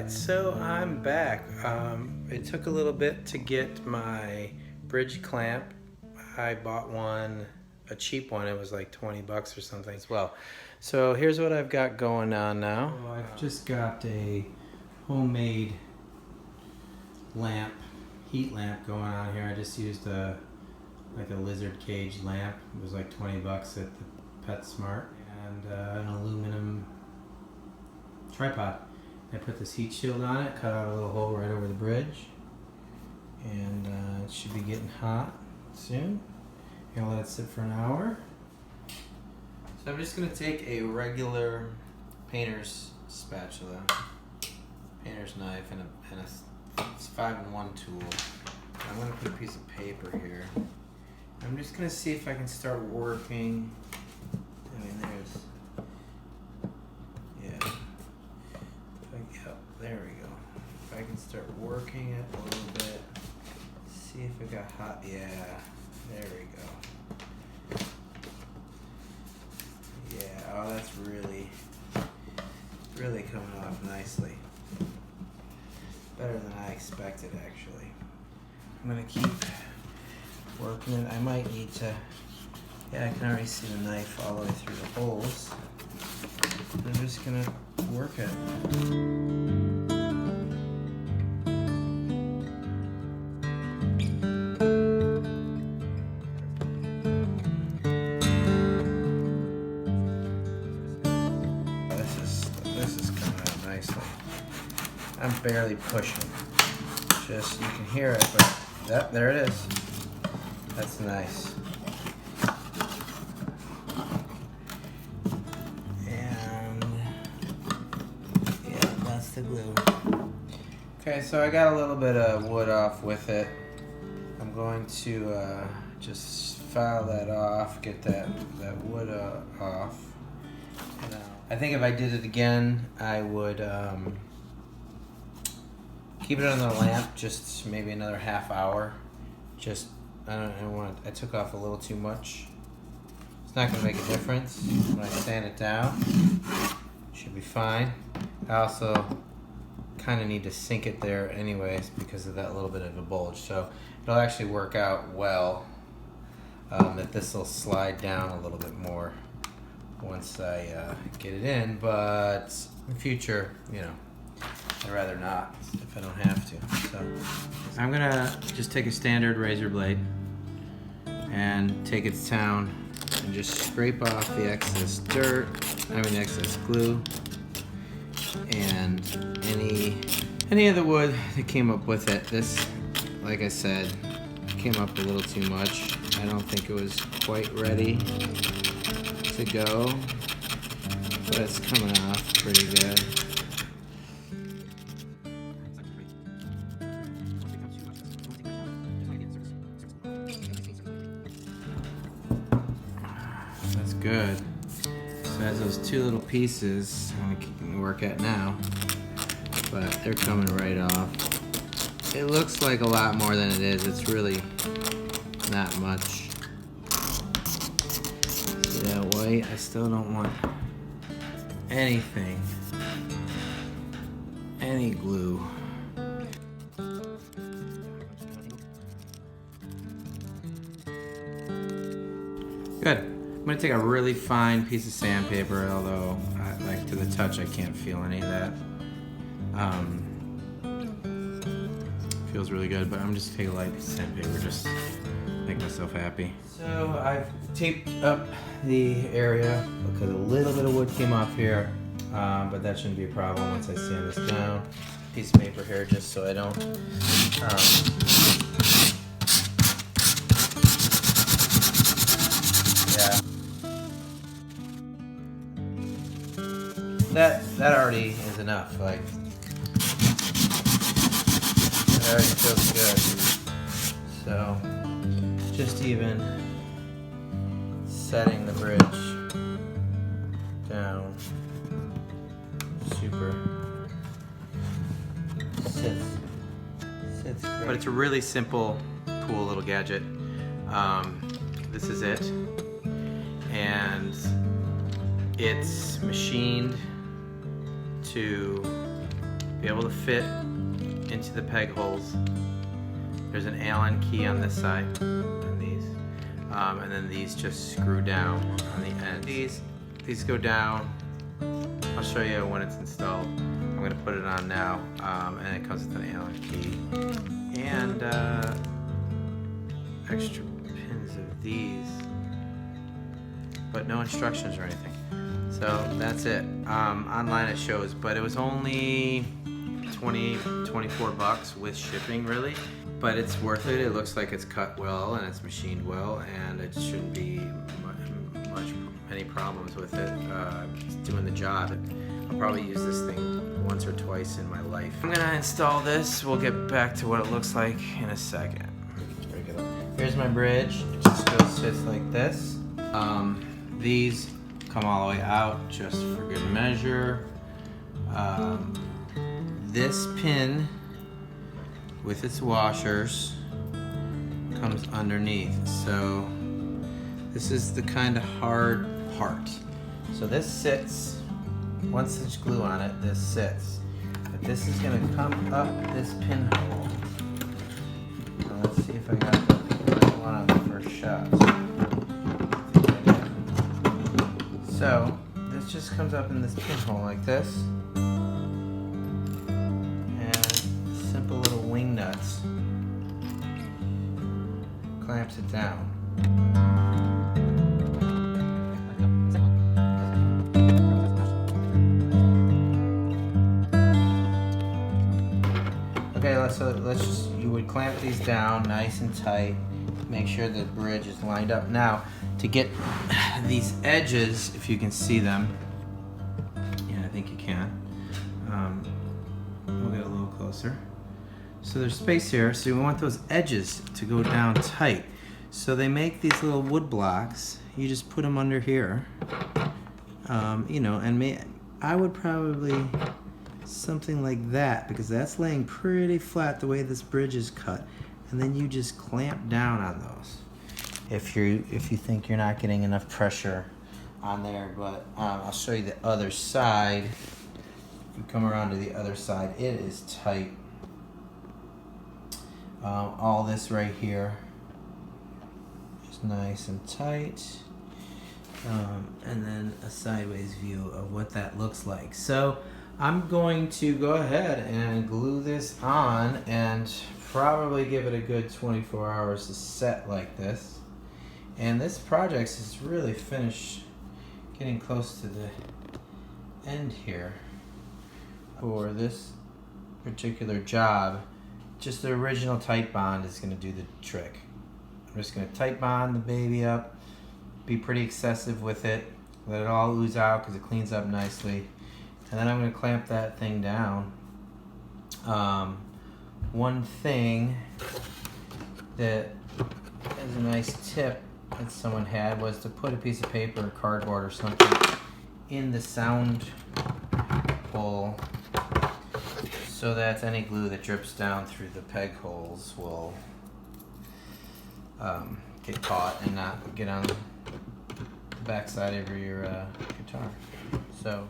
Alright, so I'm back. It took a little bit to get my bridge clamp. I bought one, a cheap one. It was like 20 bucks or something as well. So here's what I've got going on now. So I've just got a homemade lamp, heat lamp going on here. I just used like a lizard cage lamp. It was like 20 bucks at the PetSmart. And an aluminum tripod. I put this heat shield on it, cut out a little hole right over the bridge, and it should be getting hot soon. Gonna let it sit for an hour. So I'm just gonna take a regular painter's spatula, painter's knife, and a 5-in-1 tool. I'm gonna put a piece of paper here. I'm just gonna see if I can start working. I mean, there we go. If I can start working it a little bit, see if it got hot. Yeah, there we go. Yeah, oh, that's really coming off nicely. Better than I expected, actually. I'm gonna keep working it. I might need to, yeah, I can already see the knife all the way through the holes. I'm just gonna work it. This is coming out nicely. I'm barely pushing. Just, you can hear it, but yep, there it is. That's nice. Glue. Okay, so I got a little bit of wood off with it. I'm going to just file that off, get that wood off. And, I think if I did it again, I would keep it on the lamp just maybe another half hour. Just I took off a little too much. It's not going to make a difference when I sand it down. Should be fine. I also kind of need to sink it there anyways because of that little bit of a bulge, so it'll actually work out well that this will slide down a little bit more once I get it in, but in the future, you know, I'd rather not if I don't have to. So I'm gonna just take a standard razor blade and take it down and just scrape off the excess dirt, the excess glue, and any of the wood that came up with it. This, like I said, came up a little too much. I don't think it was quite ready to go, but it's coming off pretty good. That's good. So as those two little pieces, I'm gonna work at now, but they're coming right off. It looks like a lot more than it is. It's really not much. See that white? I still don't want anything, any glue. Good. I'm gonna take a really fine piece of sandpaper, although like to the touch I can't feel any of that. Feels really good, but I'm just gonna take a light piece of sandpaper, just to make myself happy. So I've taped up the area because a little bit of wood came off here, but that shouldn't be a problem once I sand this down. Piece of paper here just so I don't that already is enough. Like, it already feels good. So just even setting the bridge down, super sits great. But it's a really simple, cool little gadget. This is it, and it's machined to be able to fit into the peg holes. There's an Allen key on this side, and these, and then these just screw down on the end. These go down. I'll show you when it's installed. I'm going to put it on now, and it comes with an Allen key and extra pins of these, but no instructions or anything. So that's it. Online it shows, but it was only 24 bucks with shipping, really. But it's worth it. It looks like it's cut well and it's machined well, and it shouldn't be any problems with it. It's doing the job. I'll probably use this thing once or twice in my life. I'm gonna install this. We'll get back to what it looks like in a second. Break it up. Here's my bridge. It just sits like this. These come all the way out just for good measure. This pin with its washers comes underneath. So this is the kind of hard part. So this sits, once there's glue on it, this sits. But this is gonna come up this pinhole. Now let's see if I got the right one on the first shot. So this just comes up in this pinhole like this. Simple little wing nuts clamps it down. Okay, you would clamp these down nice and tight. Make sure the bridge is lined up. Now, to get these edges, if you can see them, yeah, I think you can. We'll get a little closer. So there's space here, so we want those edges to go down tight. So they make these little wood blocks. You just put them under here. You know, and I would probably something like that, because that's laying pretty flat the way this bridge is cut. And then you just clamp down on those if you think you're not getting enough pressure on there. But I'll show you the other side. If you come around to the other side, it is tight. All this right here is nice and tight. And then a sideways view of what that looks like. So I'm going to go ahead and glue this on and probably give it a good 24 hours to set like this. And this project is really finished, getting close to the end here for this particular job. Just the original tight bond is going to do the trick. I'm just going to tight bond the baby up, be pretty excessive with it, let it all ooze out because it cleans up nicely, and then I'm going to clamp that thing down. One thing that is a nice tip that someone had was to put a piece of paper or cardboard or something in the sound hole, so that any glue that drips down through the peg holes will get caught and not get on the backside of your guitar. So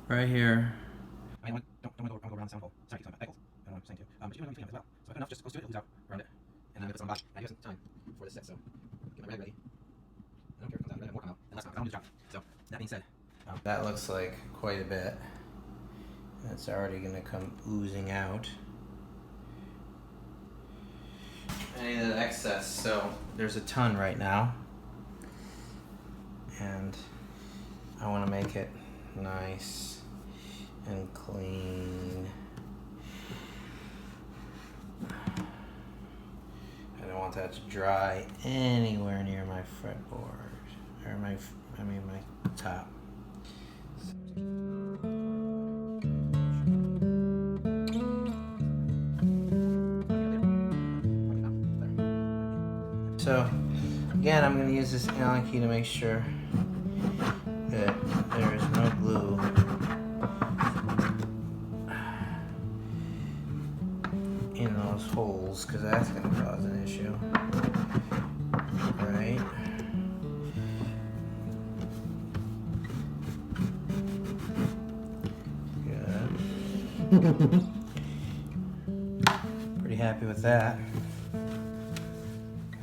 right here. I don't want to go around the sound hole. Sorry, talking about peg holes. I don't know what I'm saying too. But you don't want to clean up as well. So if enough just goes to it, it out around it, and then I put some on the bottom. I do have some time before this sets, so get my rag ready. I don't care if it comes out red, more come out, and that's not. I don't do the job. So that being said, that looks like quite a bit. That's already going to come oozing out. Any of the excess, so there's a ton right now. And I want to make it nice and clean. I don't want that to dry anywhere near my fretboard, or my top. So again, I'm going to use this Allen key to make sure that there is no glue in those holes, because that's going to cause an issue. Right? Good. Pretty happy with that.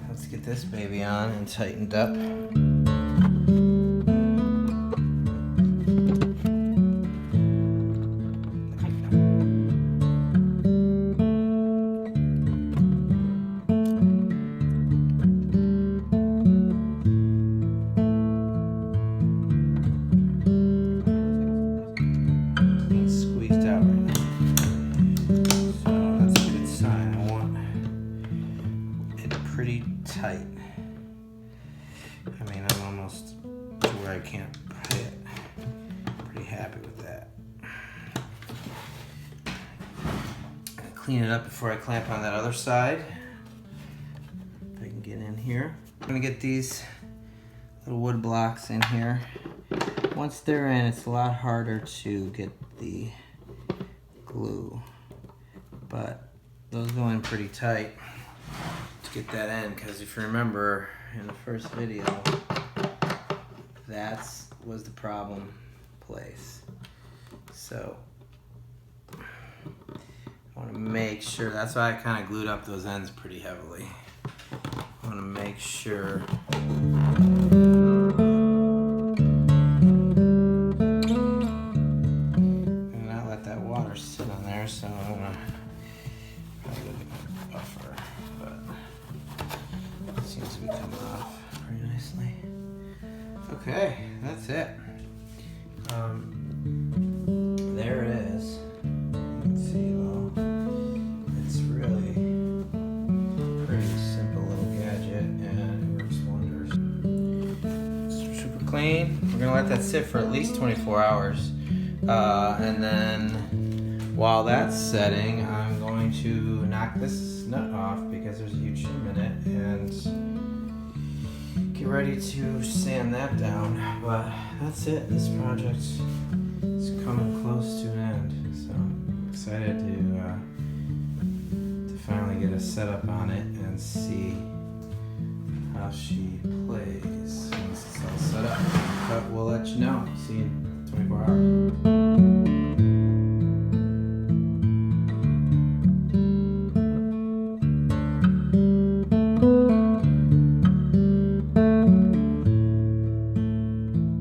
Let's get this baby on and tightened up. Pretty tight. I mean, I'm almost to where I can't put it. Pretty happy with that. Clean it up before I clamp on that other side. If I can get in here. I'm gonna get these little wood blocks in here. Once they're in, it's a lot harder to get the glue, but those go in pretty tight. Get that in, because if you remember in the first video, that was the problem place. So I want to make sure, that's why I kind of glued up those ends pretty heavily. I want to make sure and not let that water sit on there, so I'm gonna probably look at my buffer, but seems to be coming off pretty nicely. Okay, that's it. There it is. You can see though, it's really pretty simple little gadget and it works wonders. Super clean. We're gonna let that sit for at least 24 hours. And then while that's setting, I'm going to knock this nut off because there's a huge shim in it, and get ready to sand that down. But that's it. This project is coming close to an end, so I'm excited to finally get a setup on it and see how she plays once it's all set up. But we'll let you know. See you in 24 hours.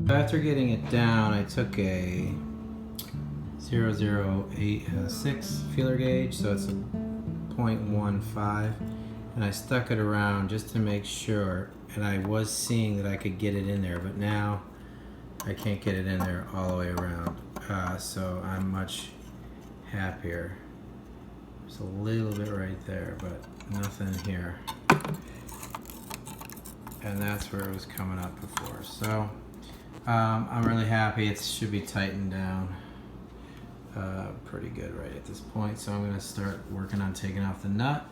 After getting it down, I took a 0086 feeler gauge, so it's a 0.15, and I stuck it around just to make sure, and I was seeing that I could get it in there, but now I can't get it in there all the way around, so I'm much happier. There's a little bit right there, but nothing here, and that's where it was coming up before. So I'm really happy. It should be tightened down pretty good right at this point. So I'm gonna start working on taking off the nut.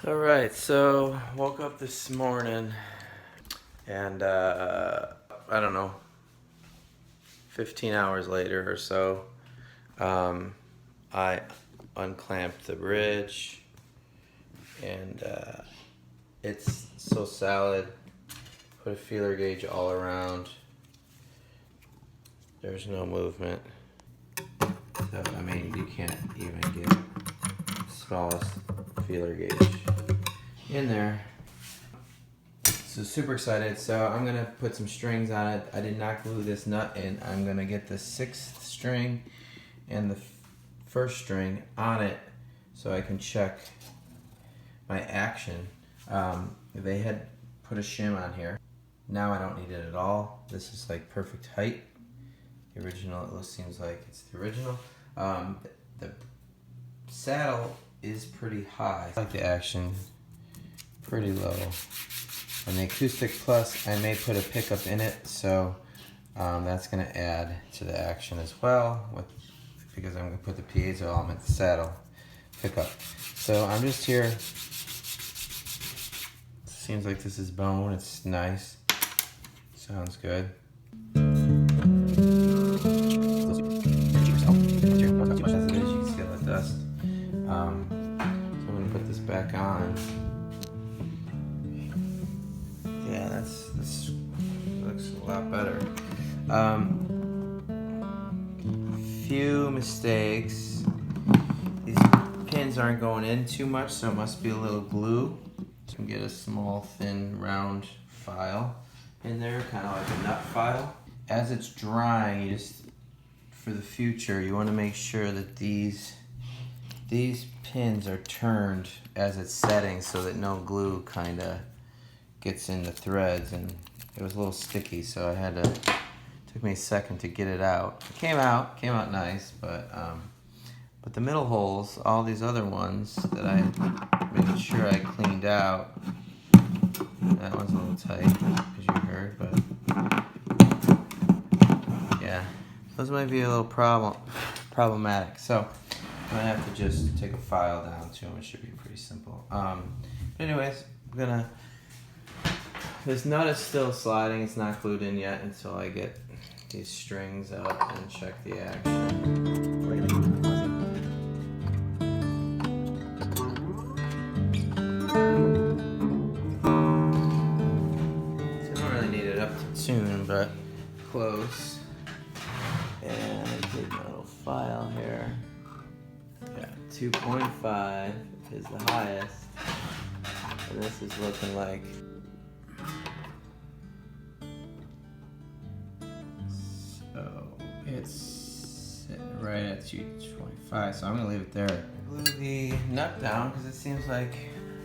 All right, so woke up this morning and I don't know, 15 hours later or so, I unclamped the bridge, and it's so solid. Put a feeler gauge all around. There's no movement. So, I mean, you can't even get the smallest feeler gauge in there. So super excited. So I'm gonna put some strings on it. I did not glue this nut in. I'm gonna get the 6th string and the 1st string on it so I can check my action. They had put a shim on here. Now I don't need it at all. This is like perfect height. The original, it seems like it's the original. The saddle is pretty high. I like the action, pretty low. And the Acoustic Plus, I may put a pickup in it, so that's gonna add to the action as well, because I'm gonna put the piezo element, the saddle pickup. So I'm just here. Seems like this is bone, it's nice. Sounds good. Dust. So I'm gonna put this back on. Yeah, this looks a lot better. Few mistakes. strings aren't going in too much, so it must be a little glue. You can get a small, thin, round file in there, kind of like a nut file. As it's drying, you just, for the future, you want to make sure that these pins are turned as it's setting so that no glue kind of gets in the threads, and it was a little sticky, so I had to, took me a second to get it out. It came out nice, but the middle holes, all these other ones that I made sure I cleaned out, that one's a little tight, as you heard, but yeah, those might be a little problematic. So I'm gonna have to just take a file down to them. It should be pretty simple. But anyways, I'm gonna. This nut is still sliding. It's not glued in yet until I get these strings out and check the action. So I don't really need it up to tune, but close. And I take my little file here. Yeah, 2.5 is the highest. And this is looking like, so it's sitting right at 225, so I'm gonna leave it there. Glue the nut down because it seems like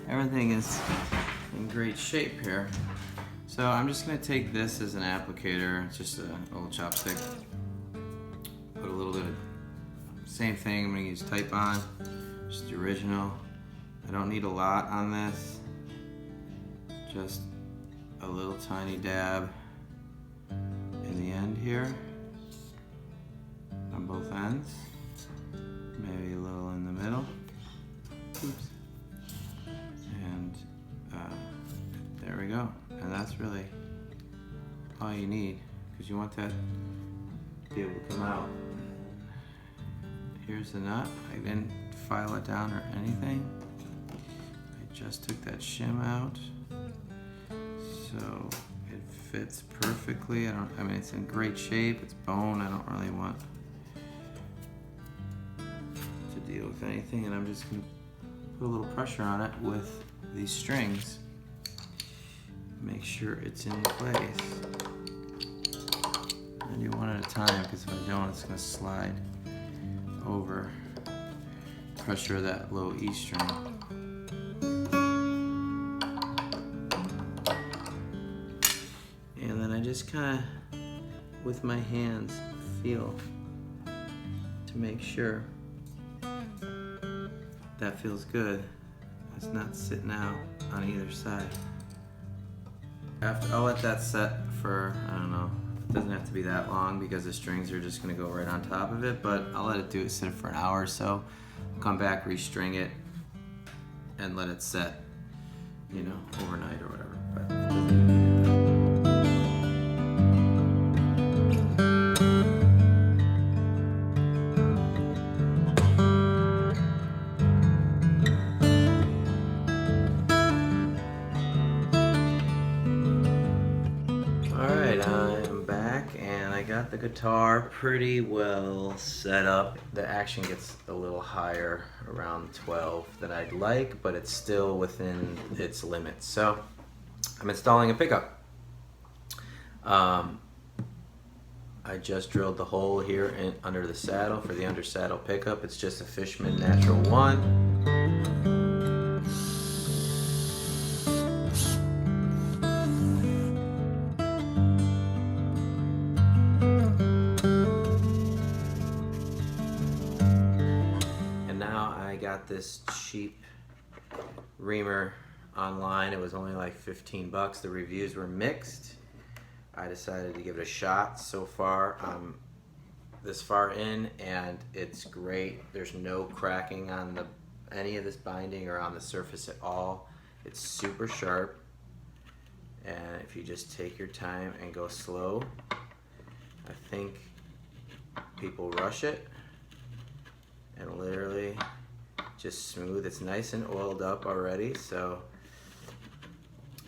everything is in great shape here. So I'm just gonna take this as an applicator. It's just a little chopstick. Put a little bit of same thing. I'm gonna use Type On, just the original. I don't need a lot on this. Just a little tiny dab in the end here, on both ends. Maybe a little in the middle. Oops. And there we go. And that's really all you need, because you want that to be able to come out. Here's the nut. I didn't file it down or anything. I just took that shim out. So it fits perfectly. I mean, it's in great shape. It's bone. I don't really want to deal with anything, and I'm just gonna put a little pressure on it with these strings. Make sure it's in place. I do one at a time, because if I don't, it's gonna slide over. Pressure that low E string. And then I just kind of, with my hands, feel to make sure that feels good. It's not sitting out on either side. I'll let that set for, I don't know, it doesn't have to be that long because the strings are just gonna go right on top of it, but I'll let it sit for an hour or so. Come back, restring it, and let it set, you know, overnight or whatever. But it doesn't even need it that. Got the guitar pretty well set up. The action gets a little higher, around 12 than I'd like, but it's still within its limits. So I'm installing a pickup. I just drilled the hole here under the saddle for the under saddle pickup. It's just a Fishman Natural 1. This cheap Reamer online. It was only like 15 bucks. The reviews were mixed. I decided to give it a shot. So far, I'm this far in, and it's great. There's no cracking on any of this binding or on the surface at all. It's super sharp, and if you just take your time and go slow, I think people rush it, and literally just smooth. It's nice and oiled up already, so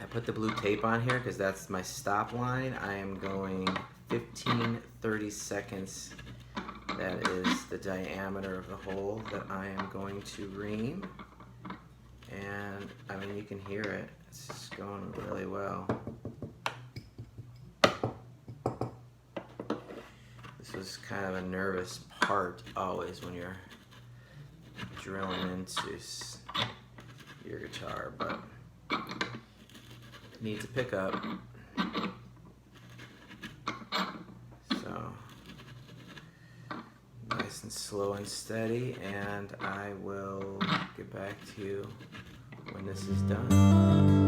I put the blue tape on here because that's my stop line. I am going 15-30 seconds That is the diameter of the hole that I am going to ream. And I mean, you can hear it. It's just going really well. This was kind of a nervous part always when you're drilling into your guitar, but it needs a pickup. So nice and slow and steady, and I will get back to you when this is done.